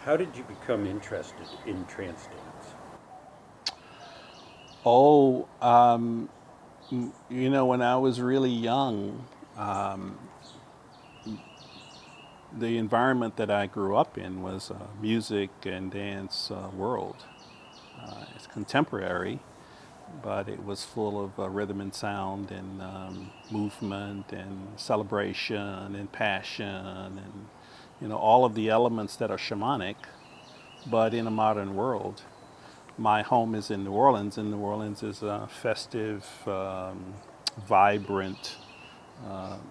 How did you become interested in trance dance? Oh, when I was really young, the environment that I grew up in was a music and dance world. It's contemporary, but it was full of rhythm and sound and movement and celebration and passion and all of the elements that are shamanic, but in a modern world. My home is in New Orleans, and New Orleans is a festive, vibrant,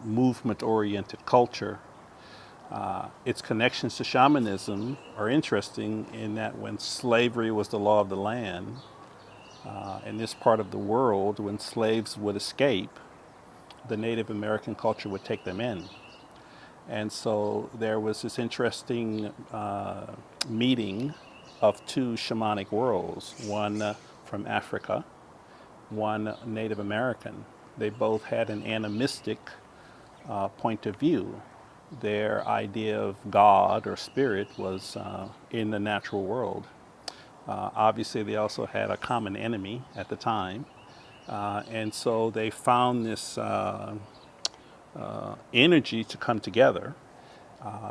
movement-oriented culture. Its connections to shamanism are interesting in that when slavery was the law of the land, in this part of the world, when slaves would escape, the Native American culture would take them in. And so there was this interesting meeting of two shamanic worlds, one from Africa, one Native American. They both had an animistic point of view. Their idea of God or spirit was in the natural world. Obviously, they also had a common enemy at the time. And so they found this energy to come together.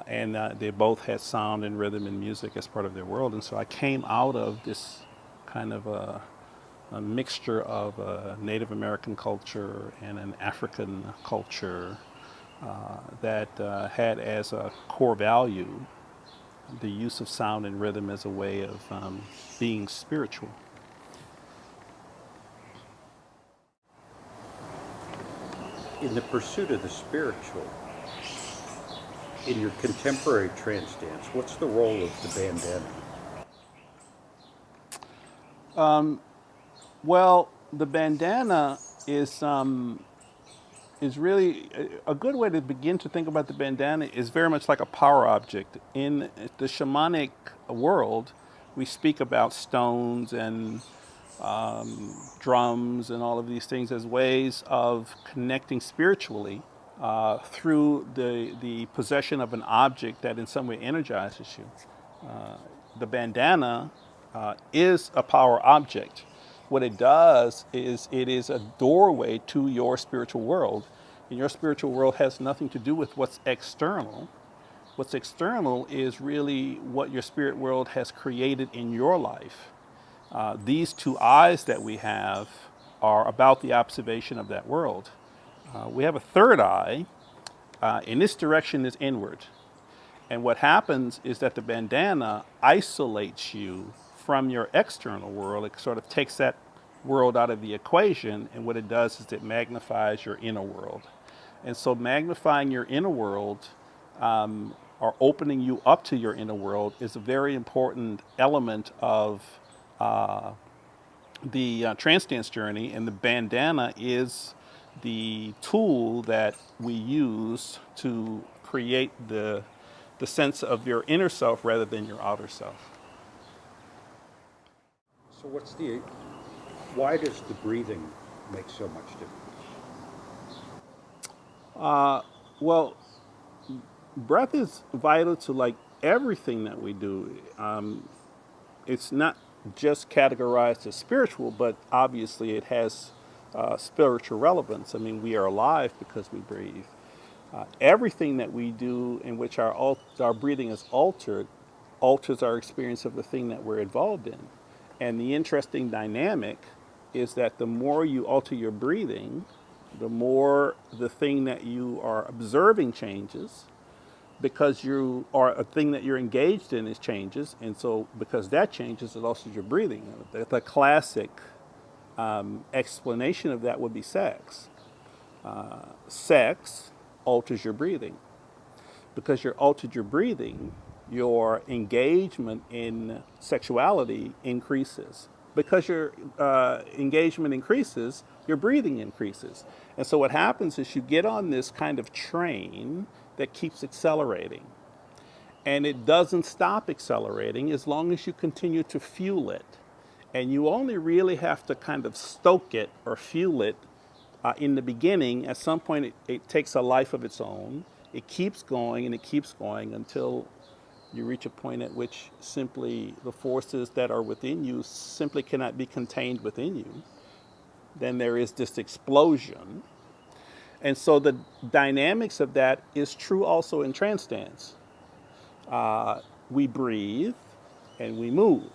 And they both had sound and rhythm and music as part of their world. And so I came out of this kind of a mixture of a Native American culture and an African culture that had as a core value the use of sound and rhythm as a way of being spiritual. In the pursuit of the spiritual, in your contemporary trance dance, what's the role of the bandana? Well, the bandana is really a good way to begin to think about the bandana is very much like a power object. In the shamanic world, we speak about stones and drums and all of these things as ways of connecting spiritually through the possession of an object that in some way energizes you. The bandana is a power object. What it does is it is a doorway to your spiritual world. And your spiritual world has nothing to do with what's external. What's external is really what your spirit world has created in your life. These two eyes that we have are about the observation of that world. We have a third eye, and this direction is inward. And what happens is that the bandana isolates you from your external world. It sort of takes that world out of the equation, and what it does is it magnifies your inner world. And so, magnifying your inner world or opening you up to your inner world is a very important element of the trance dance journey, and the bandana is the tool that we use to create the sense of your inner self rather than your outer self. So, why does the breathing make so much difference? Well, breath is vital to like everything that we do. It's not just categorized as spiritual, but obviously it has spiritual relevance. I mean, we are alive because we breathe. Everything that we do in which our breathing is altered alters our experience of the thing that we're involved in. And the interesting dynamic is that the more you alter your breathing, the more the thing that you are observing changes because you are a thing that you're engaged in is changes. And so because that changes, it alters your breathing. The classic explanation of that would be sex. Sex alters your breathing. Because you're altered your breathing, your engagement in sexuality increases. Because your engagement increases, your breathing increases. And so what happens is you get on this kind of train that keeps accelerating. And it doesn't stop accelerating as long as you continue to fuel it. And you only really have to kind of stoke it or fuel it in the beginning. At some point, it takes a life of its own. It keeps going and it keeps going until you reach a point at which simply the forces that are within you simply cannot be contained within you. Then there is this explosion. And so the dynamics of that is true also in trance dance. We breathe and we move.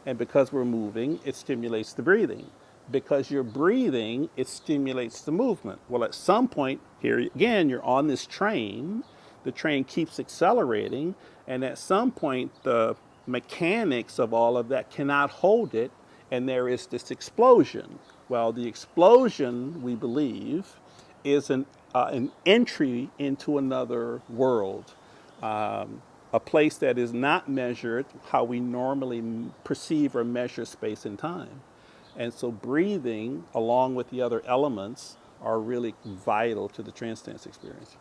And because we're moving, it stimulates the breathing. Because you're breathing, it stimulates the movement. Well, at some point, here again, you're on this train. The train keeps accelerating. And at some point, the mechanics of all of that cannot hold it. And there is this explosion. Well, the explosion, we believe, is an entry into another world. A place that is not measured how we normally perceive or measure space and time. And so breathing, along with the other elements, are really vital to the trance dance experience.